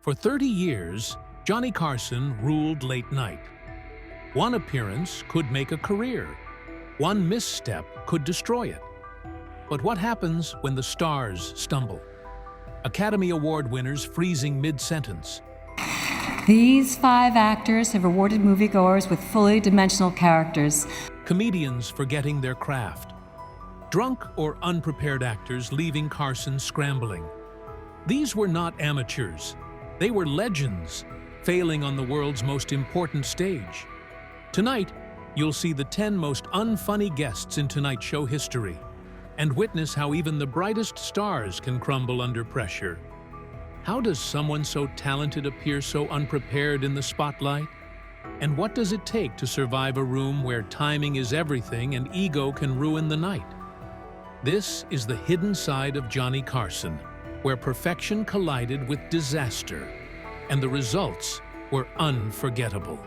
For 30 years, Johnny Carson ruled late night. One appearance could make a career. One misstep could destroy it. But what happens when the stars stumble? Academy Award winners freezing mid-sentence. These 5 actors have rewarded moviegoers with fully dimensional characters. Comedians forgetting their craft. Drunk or unprepared actors leaving Carson scrambling. These were not amateurs. They were legends, failing on the world's most important stage. Tonight, you'll see the 10 most unfunny guests in Tonight Show history and witness how even the brightest stars can crumble under pressure. How does someone so talented appear so unprepared in the spotlight? And what does it take to survive a room where timing is everything and ego can ruin the night? This is the hidden side of Johnny Carson, where perfection collided with disaster, and the results were unforgettable.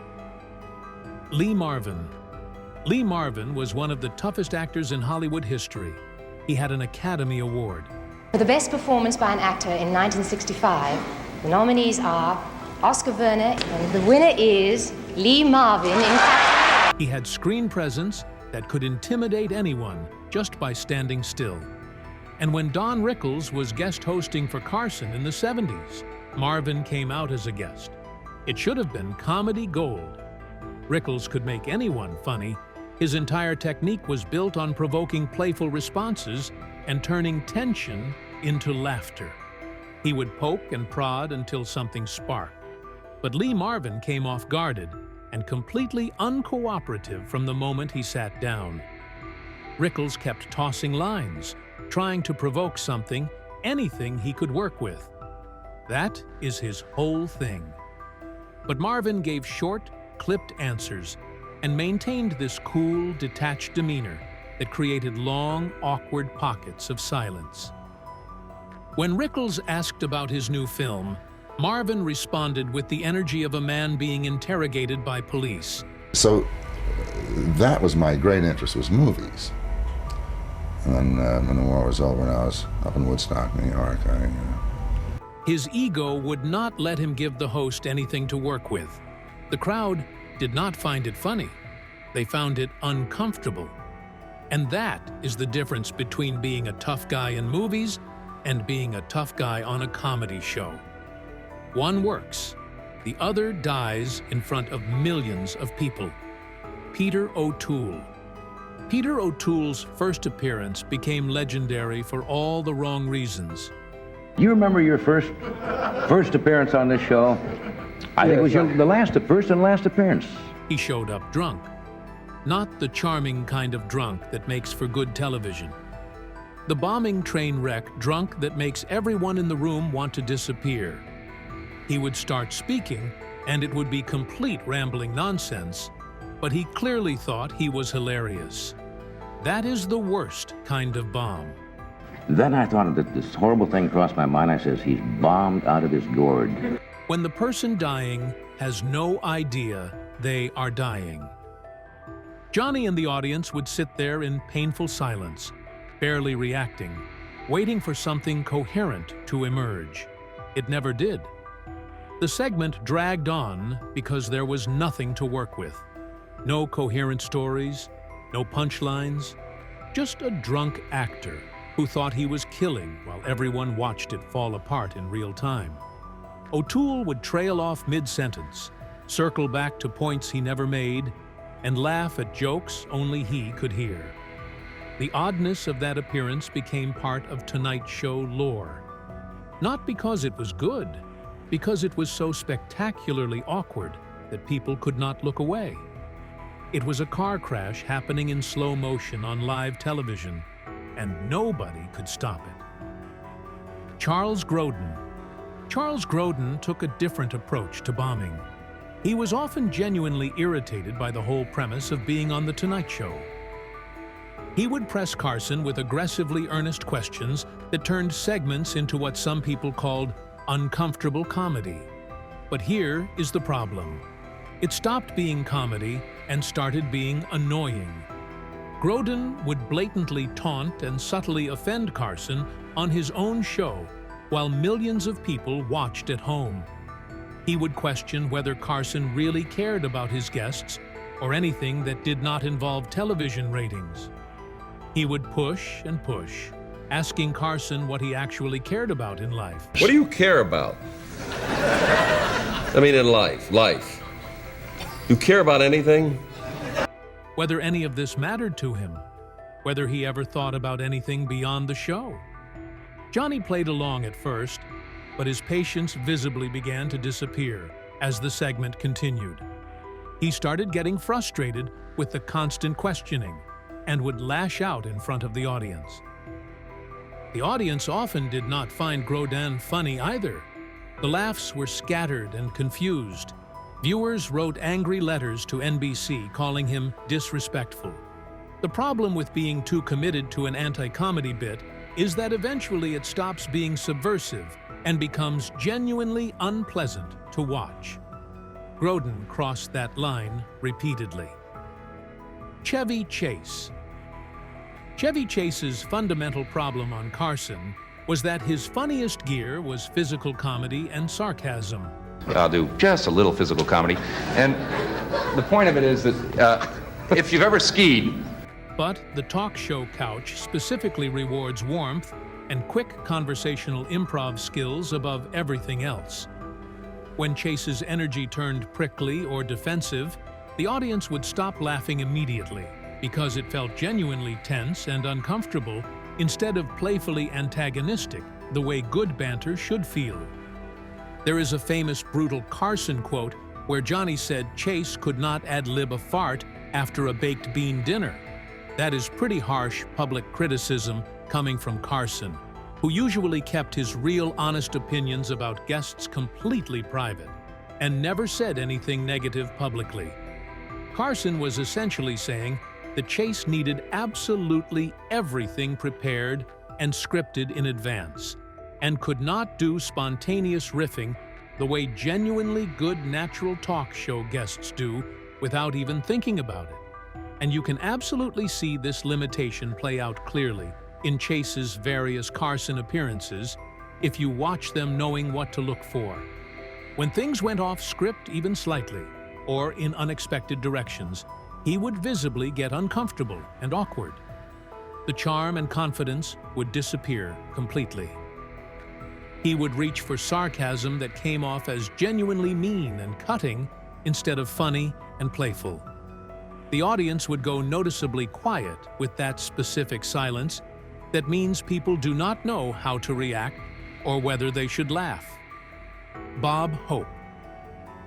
Lee Marvin. Lee Marvin was one of the toughest actors in Hollywood history. He had an Academy Award. For the best performance by an actor in 1965, the nominees are Oscar Werner, and the winner is Lee Marvin in He had screen presence that could intimidate anyone just by standing still. And when Don Rickles was guest hosting for Carson in the 70s, Marvin came out as a guest. It should have been comedy gold. Rickles could make anyone funny. His entire technique was built on provoking playful responses and turning tension into laughter. He would poke and prod until something sparked. But Lee Marvin came off guarded and completely uncooperative from the moment he sat down. Rickles kept tossing lines, trying to provoke something, anything he could work with. That is his whole thing. But Marvin gave short, clipped answers and maintained this cool, detached demeanor that created long, awkward pockets of silence. When Rickles asked about his new film, Marvin responded with the energy of a man being interrogated by police. So that was my great interest, was movies. And then when the war was over and I was up in Woodstock, New York, His ego would not let him give the host anything to work with. The crowd did not find it funny. They found it uncomfortable. And that is the difference between being a tough guy in movies and being a tough guy on a comedy show. One works, the other dies in front of millions of people. Peter O'Toole. Peter O'Toole's first appearance became legendary for all the wrong reasons. You remember your first appearance on this show? I think it was the first and last appearance. He showed up drunk. Not the charming kind of drunk that makes for good television. The bombing train wreck drunk that makes everyone in the room want to disappear. He would start speaking, and it would be complete rambling nonsense, but he clearly thought he was hilarious. That is the worst kind of bomb. Then I thought that this horrible thing crossed my mind. I says, he's bombed out of his gourd. When the person dying has no idea they are dying. Johnny and the audience would sit there in painful silence, barely reacting, waiting for something coherent to emerge. It never did. The segment dragged on because there was nothing to work with. No coherent stories, no punchlines, just a drunk actor who thought he was killing while everyone watched it fall apart in real time. O'Toole would trail off mid-sentence, circle back to points he never made, and laugh at jokes only he could hear. The oddness of that appearance became part of Tonight Show lore. Not because it was good, because it was so spectacularly awkward that people could not look away. It was a car crash happening in slow motion on live television, and nobody could stop it. Charles Grodin. Charles Grodin took a different approach to bombing. He was often genuinely irritated by the whole premise of being on The Tonight Show. He would press Carson with aggressively earnest questions that turned segments into what some people called uncomfortable comedy. But here is the problem. It stopped being comedy and started being annoying. Grodin would blatantly taunt and subtly offend Carson on his own show while millions of people watched at home. He would question whether Carson really cared about his guests or anything that did not involve television ratings. He would push and push, asking Carson what he actually cared about in life. What do you care about? I mean, in life. You care about anything? Whether any of this mattered to him, whether he ever thought about anything beyond the show. Johnny played along at first, but his patience visibly began to disappear as the segment continued. He started getting frustrated with the constant questioning and would lash out in front of the audience. The audience often did not find Grodin funny either. The laughs were scattered and confused. Viewers wrote angry letters to NBC calling him disrespectful. The problem with being too committed to an anti-comedy bit is that eventually it stops being subversive and becomes genuinely unpleasant to watch. Grodin crossed that line repeatedly. Chevy Chase. Chevy Chase's fundamental problem on Carson was that his funniest gear was physical comedy and sarcasm. I'll do just a little physical comedy. And the point of it is that if you've ever skied... But the talk show couch specifically rewards warmth and quick conversational improv skills above everything else. When Chase's energy turned prickly or defensive, the audience would stop laughing immediately because it felt genuinely tense and uncomfortable instead of playfully antagonistic, the way good banter should feel. There is a famous brutal Carson quote where Johnny said Chase could not ad-lib a fart after a baked bean dinner. That is pretty harsh public criticism coming from Carson, who usually kept his real honest opinions about guests completely private and never said anything negative publicly. Carson was essentially saying that Chase needed absolutely everything prepared and scripted in advance, and could not do spontaneous riffing the way genuinely good natural talk show guests do without even thinking about it. And you can absolutely see this limitation play out clearly in Chase's various Carson appearances if you watch them knowing what to look for. When things went off script even slightly, or in unexpected directions, he would visibly get uncomfortable and awkward. The charm and confidence would disappear completely. He would reach for sarcasm that came off as genuinely mean and cutting instead of funny and playful. The audience would go noticeably quiet with that specific silence that means people do not know how to react or whether they should laugh. Bob Hope.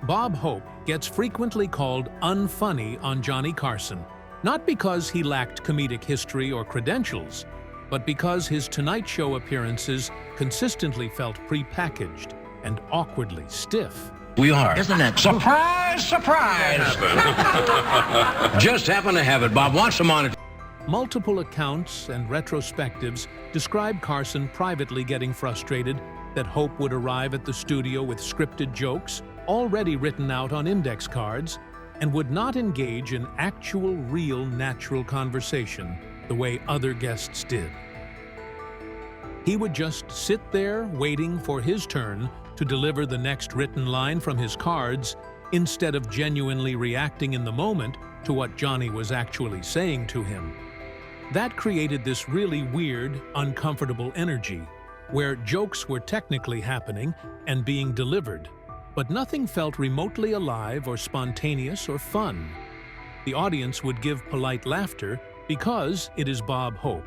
Bob Hope gets frequently called unfunny on Johnny Carson, not because he lacked comedic history or credentials, but because his Tonight Show appearances consistently felt prepackaged and awkwardly stiff. We are. Isn't that Surprise, surprise! Just happen to have it, Bob. Want some on it? Multiple accounts and retrospectives describe Carson privately getting frustrated that Hope would arrive at the studio with scripted jokes already written out on index cards and would not engage in actual, real, natural conversation the way other guests did. He would just sit there waiting for his turn to deliver the next written line from his cards instead of genuinely reacting in the moment to what Johnny was actually saying to him. That created this really weird, uncomfortable energy where jokes were technically happening and being delivered, but nothing felt remotely alive or spontaneous or fun. The audience would give polite laughter because it is Bob Hope,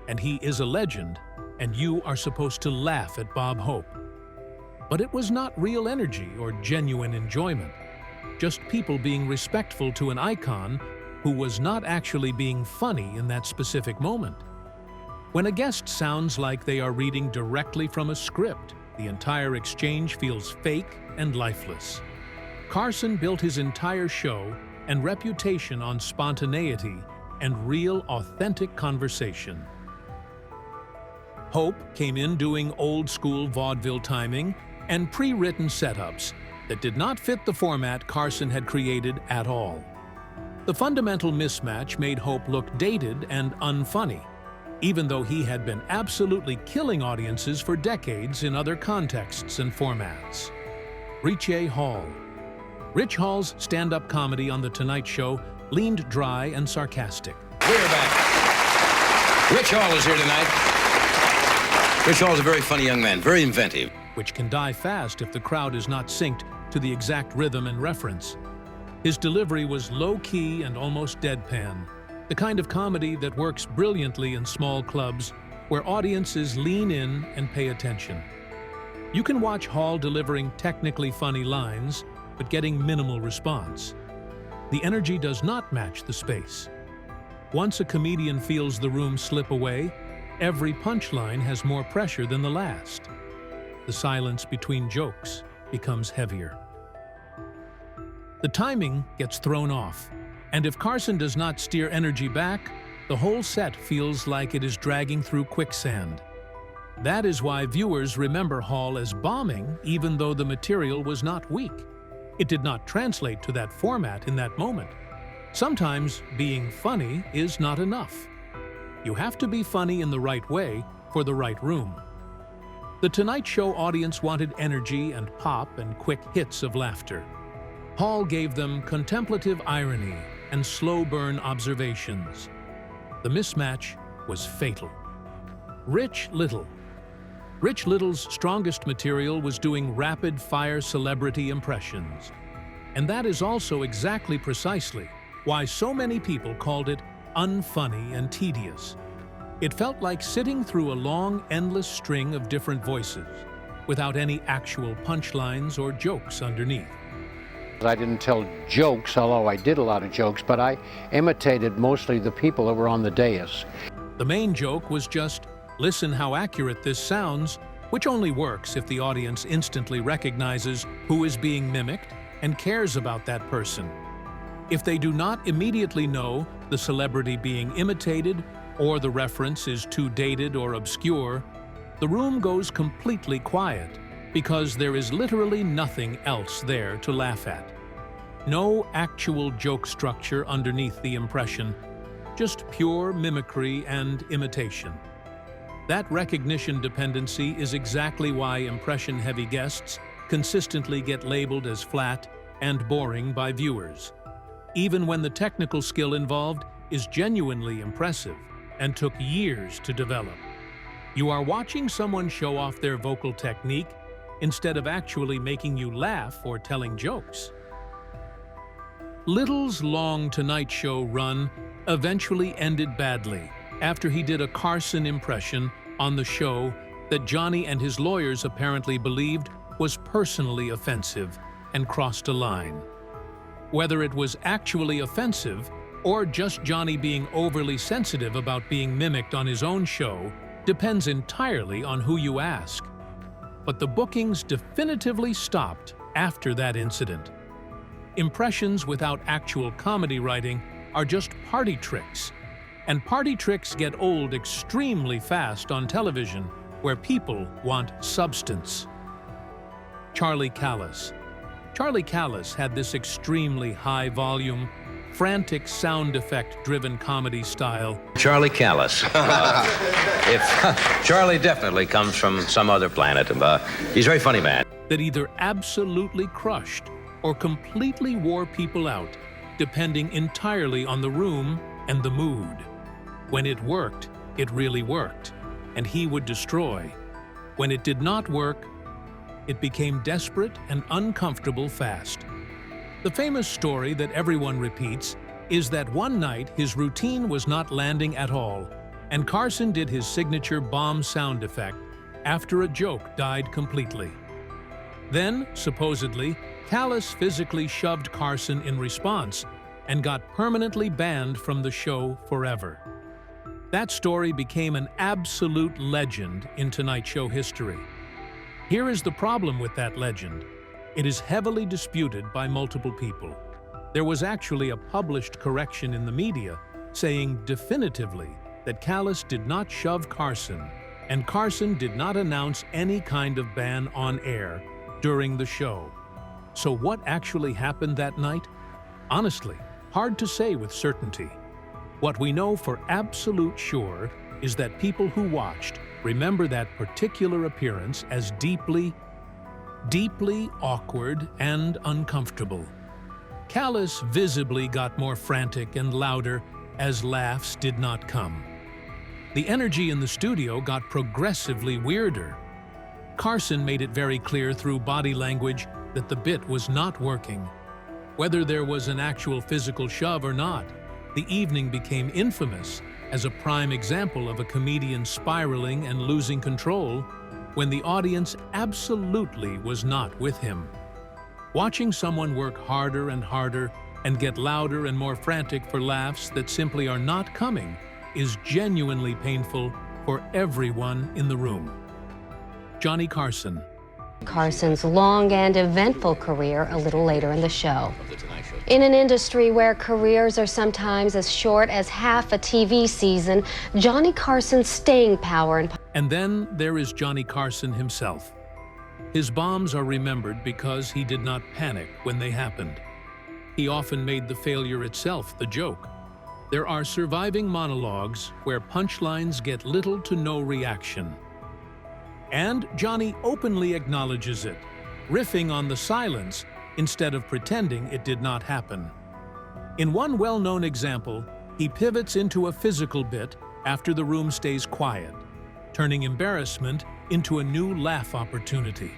and he is a legend, and you are supposed to laugh at Bob Hope. But it was not real energy or genuine enjoyment, just people being respectful to an icon who was not actually being funny in that specific moment. When a guest sounds like they are reading directly from a script, the entire exchange feels fake and lifeless. Carson built his entire show and reputation on spontaneity and real, authentic conversation. Hope came in doing old-school vaudeville timing and pre-written setups that did not fit the format Carson had created at all. The fundamental mismatch made Hope look dated and unfunny, even though he had been absolutely killing audiences for decades in other contexts and formats. Richie Hall. Rich Hall's stand-up comedy on The Tonight Show leaned dry and sarcastic. We're back. Rich Hall is here tonight. Rich Hall is a very funny young man, very inventive. Which can die fast if the crowd is not synced to the exact rhythm and reference. His delivery was low-key and almost deadpan, the kind of comedy that works brilliantly in small clubs where audiences lean in and pay attention. You can watch Hall delivering technically funny lines, but getting minimal response. The energy does not match the space. Once a comedian feels the room slip away, every punchline has more pressure than the last. The silence between jokes becomes heavier. The timing gets thrown off, and if Carson does not steer energy back, the whole set feels like it is dragging through quicksand. That is why viewers remember Hall as bombing even though the material was not weak. It did not translate to that format in that moment. Sometimes being funny is not enough. You have to be funny in the right way for the right room. The Tonight Show audience wanted energy and pop and quick hits of laughter. Hall gave them contemplative irony and slow-burn observations. The mismatch was fatal. Rich Little's strongest material was doing rapid-fire celebrity impressions. And that is also exactly precisely why so many people called it unfunny and tedious. It felt like sitting through a long, endless string of different voices, without any actual punchlines or jokes underneath. I didn't tell jokes, although I did a lot of jokes, but I imitated mostly the people that were on the dais. The main joke was just, listen how accurate this sounds, which only works if the audience instantly recognizes who is being mimicked and cares about that person. If they do not immediately know the celebrity being imitated or the reference is too dated or obscure, the room goes completely quiet because there is literally nothing else there to laugh at. No actual joke structure underneath the impression, just pure mimicry and imitation. That recognition dependency is exactly why impression-heavy guests consistently get labeled as flat and boring by viewers, even when the technical skill involved is genuinely impressive and took years to develop. You are watching someone show off their vocal technique instead of actually making you laugh or telling jokes. Little's long Tonight Show run eventually ended badly after he did a Carson impression on the show that Johnny and his lawyers apparently believed was personally offensive and crossed a line. Whether it was actually offensive or just Johnny being overly sensitive about being mimicked on his own show depends entirely on who you ask. But the bookings definitively stopped after that incident. Impressions without actual comedy writing are just party tricks, and party tricks get old extremely fast on television where people want substance. Charlie Callis. Charlie Callis had this extremely high-volume, frantic sound effect-driven comedy style. Charlie Callis. If Charlie definitely comes from some other planet, he's a very funny man. That either absolutely crushed or completely wore people out, depending entirely on the room and the mood. When it worked, it really worked, and he would destroy. When it did not work, it became desperate and uncomfortable fast. The famous story that everyone repeats is that one night his routine was not landing at all, and Carson did his signature bomb sound effect after a joke died completely. Then, supposedly, Callis physically shoved Carson in response and got permanently banned from the show forever. That story became an absolute legend in Tonight Show history. Here is the problem with that legend. It is heavily disputed by multiple people. There was actually a published correction in the media saying definitively that Callis did not shove Carson, and Carson did not announce any kind of ban on air during the show. So what actually happened that night? Honestly, hard to say with certainty. What we know for absolute sure is that people who watched remember that particular appearance as deeply, deeply awkward and uncomfortable. Callis visibly got more frantic and louder as laughs did not come. The energy in the studio got progressively weirder. Carson made it very clear through body language that the bit was not working. Whether there was an actual physical shove or not, the evening became infamous as a prime example of a comedian spiraling and losing control when the audience absolutely was not with him. Watching someone work harder and harder and get louder and more frantic for laughs that simply are not coming is genuinely painful for everyone in the room. Johnny Carson. Carson's long and eventful career a little later in the show. In an industry where careers are sometimes as short as half a TV season, Johnny Carson's staying power And then there is Johnny Carson himself. His bombs are remembered because he did not panic when they happened. He often made the failure itself the joke. There are surviving monologues where punchlines get little to no reaction. And Johnny openly acknowledges it, riffing on the silence instead of pretending it did not happen. In one well-known example, he pivots into a physical bit after the room stays quiet, turning embarrassment into a new laugh opportunity.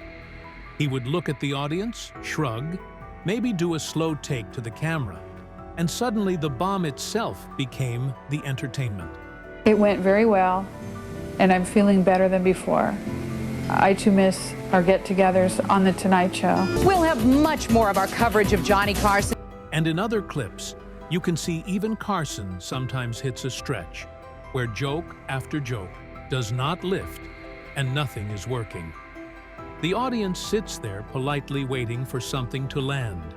He would look at the audience, shrug, maybe do a slow take to the camera, and suddenly the bomb itself became the entertainment. It went very well, and I'm feeling better than before. I too miss our get-togethers on The Tonight Show. We'll have much more of our coverage of Johnny Carson. And in other clips, you can see even Carson sometimes hits a stretch, where joke after joke does not lift and nothing is working. The audience sits there politely waiting for something to land.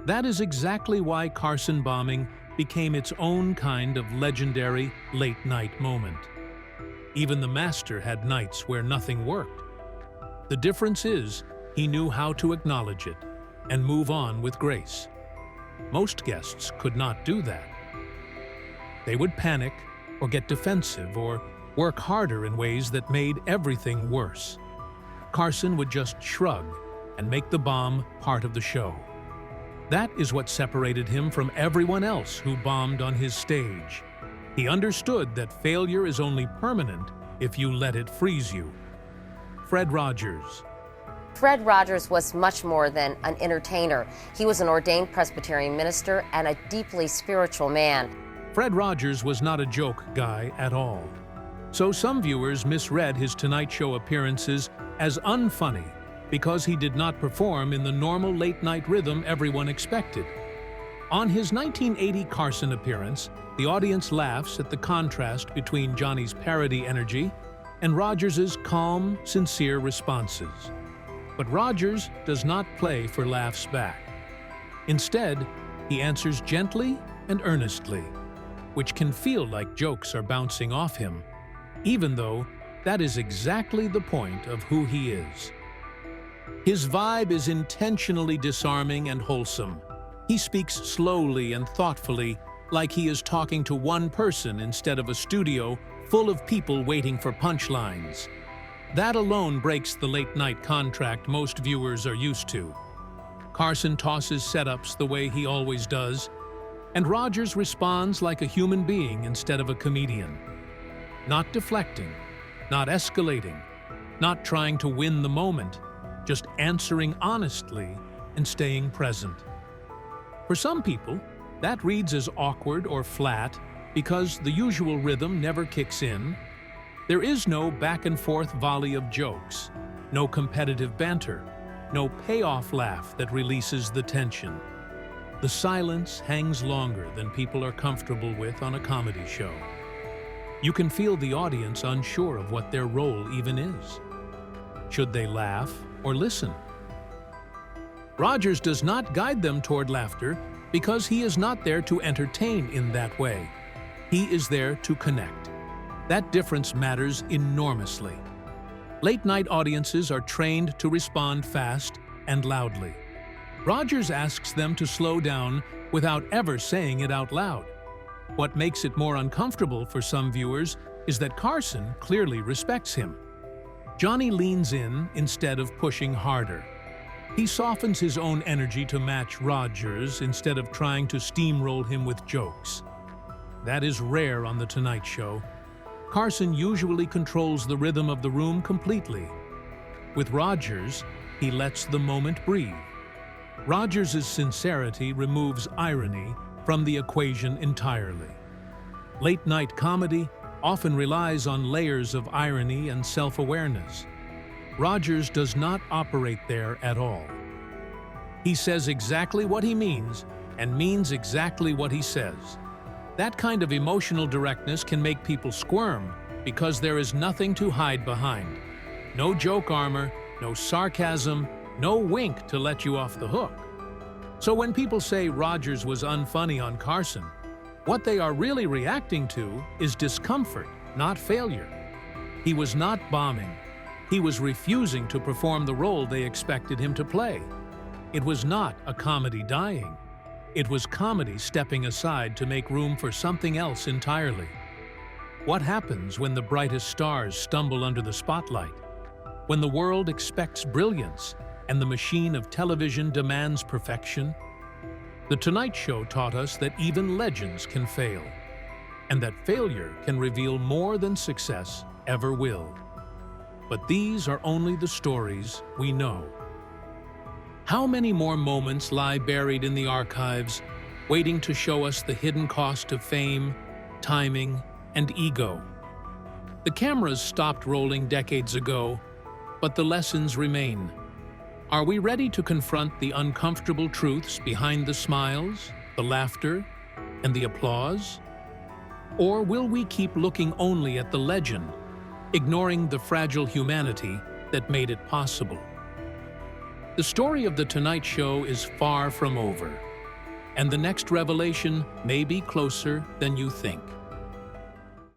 That is exactly why Carson bombing became its own kind of legendary late-night moment. Even the master had nights where nothing worked. The difference is he knew how to acknowledge it and move on with grace. Most guests could not do that. They would panic or get defensive or work harder in ways that made everything worse. Carson would just shrug and make the bomb part of the show. That is what separated him from everyone else who bombed on his stage. He understood that failure is only permanent if you let it freeze you. Fred Rogers. Fred Rogers was much more than an entertainer. He was an ordained Presbyterian minister and a deeply spiritual man. Fred Rogers was not a joke guy at all. So some viewers misread his Tonight Show appearances as unfunny because he did not perform in the normal late-night rhythm everyone expected. On his 1980 Carson appearance, the audience laughs at the contrast between Johnny's parody energy and Rogers's calm, sincere responses. But Rogers does not play for laughs back. Instead, he answers gently and earnestly, which can feel like jokes are bouncing off him, even though that is exactly the point of who he is. His vibe is intentionally disarming and wholesome. He speaks slowly and thoughtfully, like he is talking to one person instead of a studio full of people waiting for punchlines. That alone breaks the late-night contract most viewers are used to. Carson tosses setups the way he always does, and Rogers responds like a human being instead of a comedian. Not deflecting, not escalating, not trying to win the moment, just answering honestly and staying present. For some people, that reads as awkward or flat because the usual rhythm never kicks in. There is no back-and-forth volley of jokes, no competitive banter, no payoff laugh that releases the tension. The silence hangs longer than people are comfortable with on a comedy show. You can feel the audience unsure of what their role even is. Should they laugh or listen? Rogers does not guide them toward laughter because he is not there to entertain in that way. He is there to connect. That difference matters enormously. Late-night audiences are trained to respond fast and loudly. Rogers asks them to slow down without ever saying it out loud. What makes it more uncomfortable for some viewers is that Carson clearly respects him. Johnny leans in instead of pushing harder, He softens his own energy to match Rogers instead of trying to steamroll him with jokes. That is rare on The Tonight Show. Carson usually controls the rhythm of the room completely. With Rogers, he lets the moment breathe. Rogers' sincerity removes irony from the equation entirely. Late-night comedy often relies on layers of irony and self-awareness. Rogers does not operate there at all. He says exactly what he means and means exactly what he says. That kind of emotional directness can make people squirm because there is nothing to hide behind. No joke armor, no sarcasm, no wink to let you off the hook. So when people say Rogers was unfunny on Carson, what they are really reacting to is discomfort, not failure. He was not bombing. He was refusing to perform the role they expected him to play. It was not a comedy dying. It was comedy stepping aside to make room for something else entirely. What happens when the brightest stars stumble under the spotlight? When the world expects brilliance and the machine of television demands perfection? The Tonight Show taught us that even legends can fail, and that failure can reveal more than success ever will. But these are only the stories we know. How many more moments lie buried in the archives, waiting to show us the hidden cost of fame, timing, and ego? The cameras stopped rolling decades ago, but the lessons remain. Are we ready to confront the uncomfortable truths behind the smiles, the laughter, and the applause? Or will we keep looking only at the legend, ignoring the fragile humanity that made it possible? The story of The Tonight Show is far from over, and the next revelation may be closer than you think.